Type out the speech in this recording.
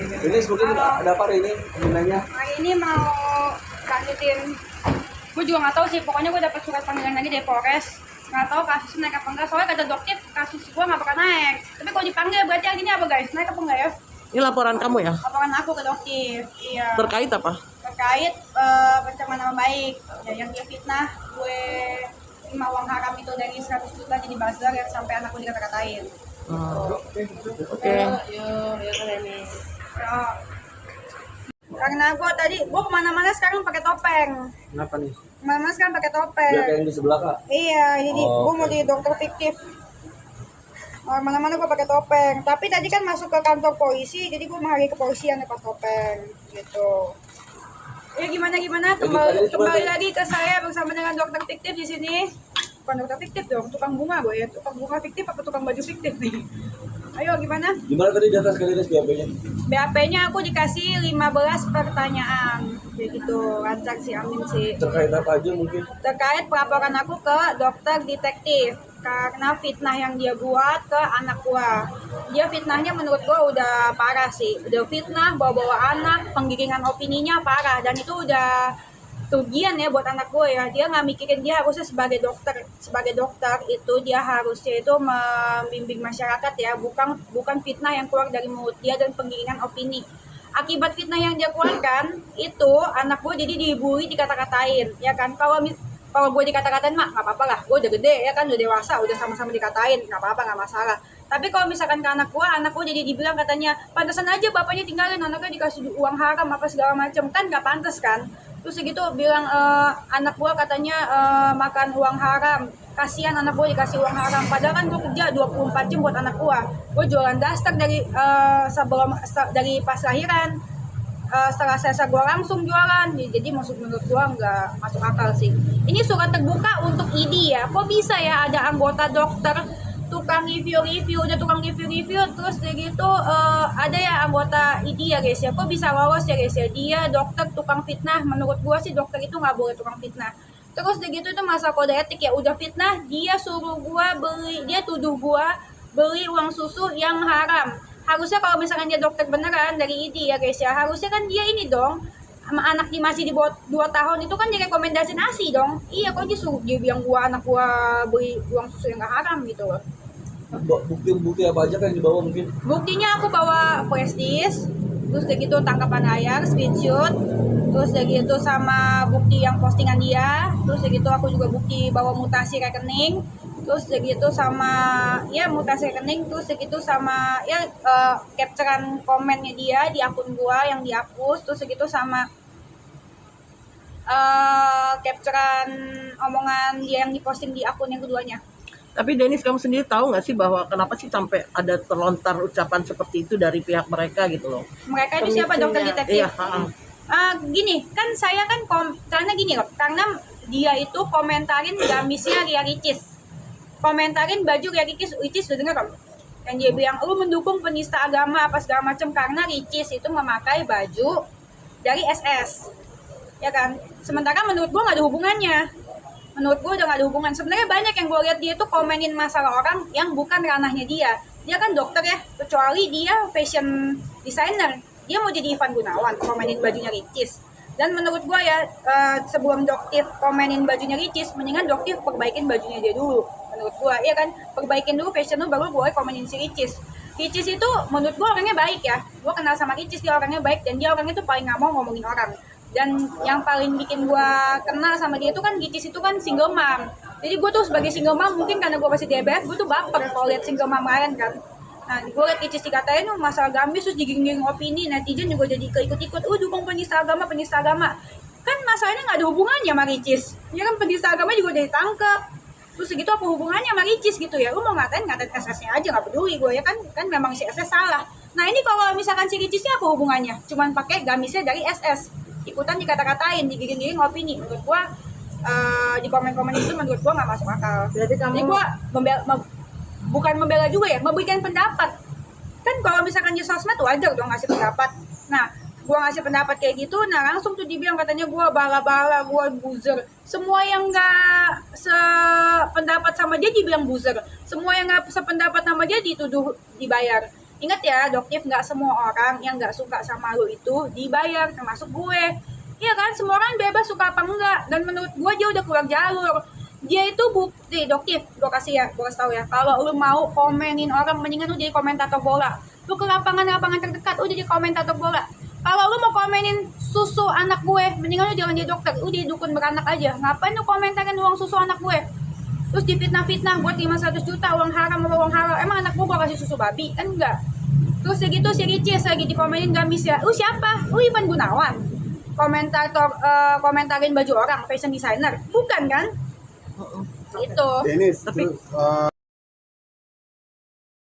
Ini sebetulnya ada apa hari ini gunanya? Hari ini mau lanjutin. Gue juga nggak tahu sih. Pokoknya gue dapat surat panggilan lagi dari Polres. Nggak tahu kasus naik apa enggak. Soalnya kata dokter kasus gue nggak bakal naik. Tapi kalau dipanggil berarti hari ini apa guys? Naik apa enggak ya? Ini laporan kamu ya? Laporan aku ke dokter. Iya. Terkait apa? Terkait pencemaran nama baik. Ya, yang dia fitnah gue terima uang haram itu dari 100 juta jadi buzzer yang sampai anakku dikata-katain. Oke. Ya, karena gue tadi gue kemana-mana sekarang pakai topeng. Kenapa nih? Kemana-mana sekarang pakai topeng. Dia kayak yang di sebelah kak? Iya, jadi Oh, gue mau jadi dokter fiktif. Mana-mana gue pakai topeng. Tapi tadi kan masuk ke kantor polisi, jadi gue menghargai kepolisian pas topeng gitu. Ya gimana kembali lagi ke saya bersama dengan dokter fiktif di sini. Bukan dokter fiktif dong, tukang bunga gue ya. Tukang bunga fiktif apa tukang baju fiktif nih? Ayo gimana? Gimana tadi data sekali tes BAP-nya? BAP-nya aku dikasih 15 pertanyaan. Kayak gitu, lancar sih, amin sih. Terkait apa aja mungkin? Terkait pelaporan aku ke dokter detektif karena fitnah yang dia buat ke anak gua. Dia fitnahnya menurut gua udah parah sih. Udah fitnah, bawa-bawa anak, penggiringan opininya parah dan itu udah kerugian ya buat anak gue ya. Dia nggak mikirin, dia harusnya sebagai dokter itu dia harusnya itu membimbing masyarakat ya, bukan fitnah yang keluar dari mulut dia dan penggiringan opini. Akibat fitnah yang dia keluarkan itu anak gue jadi dibully, dikata-katain ya kan. Kalau gue dikata-katain mah nggak apa-apa lah, gue udah gede ya kan, udah dewasa, udah sama-sama dikatain, nggak apa-apa, nggak masalah. Tapi kalau misalkan ke anak gue jadi dibilang katanya pantesan aja bapaknya tinggalin anaknya, dikasih uang haram apa segala macam, kan nggak pantas kan. Terus segitu bilang anak gue katanya makan uang haram, kasihan anak gue dikasih uang haram, padahal kan gue kerja 24 jam buat anak gue jualan daster dari pas lahiran. Setelah selesai gue langsung jualan, jadi menurut gue nggak masuk akal sih. Ini surat terbuka untuk ID ya, kok bisa ya ada anggota dokter tukang review, terus kayak gitu ada ya anggota ID ya guys ya, kok bisa lolos ya guys ya. Dia dokter tukang fitnah, menurut gue sih dokter itu nggak boleh tukang fitnah. Terus kayak gitu itu masalah kode etik ya, udah fitnah dia suruh gue beli, dia tuduh gue beli uang susu yang haram. Harusnya kalau misalkan dia dokter beneran dari ID ya guys ya, harusnya kan dia ini dong, sama anak dia masih di bawah 2 tahun itu kan direkomendasi nasi dong. Iya, kok dia bilang anak gua beli uang susu yang gak haram gitu loh. Bukti apa aja kan yang dibawa mungkin? Buktinya aku bawa flash disk, terus kayak gitu tangkapan layar, screenshot, terus kayak gitu sama bukti yang postingan dia, terus kayak gitu aku juga bukti bawa mutasi rekening, terus segitu sama ya mutasi rekening, terus segitu sama ya capturean komennya dia di akun gua yang dihapus, terus segitu sama capturean omongan dia yang diposting di akun yang keduanya. Tapi Denis, kamu sendiri tahu nggak sih bahwa kenapa sih sampai ada terlontar ucapan seperti itu dari pihak mereka gitu loh? Mereka itu siapa? Dokter detektif? Iya. Gini kan saya kan karena gini loh, karena dia itu komentarin gamisnya Ria Ricis, komentarin baju Ria Ricis udah denger kan? Yang dia bilang lu mendukung penista agama apa segala macam karena Ricis itu memakai baju dari SS, ya kan? Sementara menurut gua nggak ada hubungannya. Menurut gue udah gak ada hubungan. Sebenarnya banyak yang gue lihat dia tuh komenin masalah orang yang bukan ranahnya dia. Dia kan dokter ya, kecuali dia fashion designer. Dia mau jadi Ivan Gunawan, komenin bajunya Ricis. Dan menurut gue ya, sebelum dokter komenin bajunya Ricis, mendingan dokter perbaikin bajunya dia dulu. Menurut gue, ya kan, perbaikin dulu fashion dulu, baru gue komenin si Ricis. Ricis itu menurut gue orangnya baik ya. Gue kenal sama Ricis, dia orangnya baik, dan dia orangnya tuh paling gak mau ngomongin orang. Dan yang paling bikin gue kenal sama dia itu kan Ricis itu kan single mom. Jadi gue tuh sebagai single mom, mungkin karena gue masih diabetes, gue tuh baper kalau lihat single mom lain kan. Nah gue liat Ricis dikatain masalah gamis, terus diging-ging opini, netizen juga jadi keikut-ikut, dukung penista agama. Kan masalahnya gak ada hubungannya sama Ricis. Ya kan penista agama juga udah ditangkep. Terus segitu apa hubungannya sama Ricis gitu ya. Lu mau ngatain SS-nya aja, gak peduli gue ya kan memang si SS salah. Nah ini kalau misalkan si Ricisnya apa hubungannya? Cuman pakai gamisnya dari SS. Ikutan dikata-katain, digiring-giring opini. Menurut gua di komen-komen itu menurut gua nggak masuk akal. Jadi gua bukan membela juga ya, memberikan pendapat. Kan kalau misalkan di sosmed wajar dong ngasih pendapat. Nah, gua ngasih pendapat kayak gitu, nah langsung tuh dibilang katanya gua bala-bala, gua buzzer. Semua yang nggak sependapat sama dia dibilang buzzer. Semua yang nggak sependapat sama dia dituduh dibayar. Ingat ya, Doktif, nggak semua orang yang nggak suka sama lu itu dibayar, termasuk gue. Iya kan, semua orang bebas suka apa enggak. Dan menurut gue dia udah keluar jalur. Dia itu bukti, Doktif, gue kasih tau ya. Kalau lu mau komenin orang, mendingan lu jadi komentator bola. Lu ke lapangan-lapangan terdekat, udah jadi komentator bola. Kalau lu mau komenin susu anak gue, mendingan lu jangan jadi dokter, lu jadi dukun beranak aja. Ngapain lu komentarin uang susu anak gue? Terus difitnah-fitnah buat 500 juta, uang haram apa uang halal. Emang anak gue kasih susu babi? Kan enggak. Terus segitu si Ricis lagi dikomenin gamis ya. Lu siapa? Lu Ivan Gunawan. Komentarin baju orang, fashion designer. Bukan kan? Itu. Denis, Tapi- terus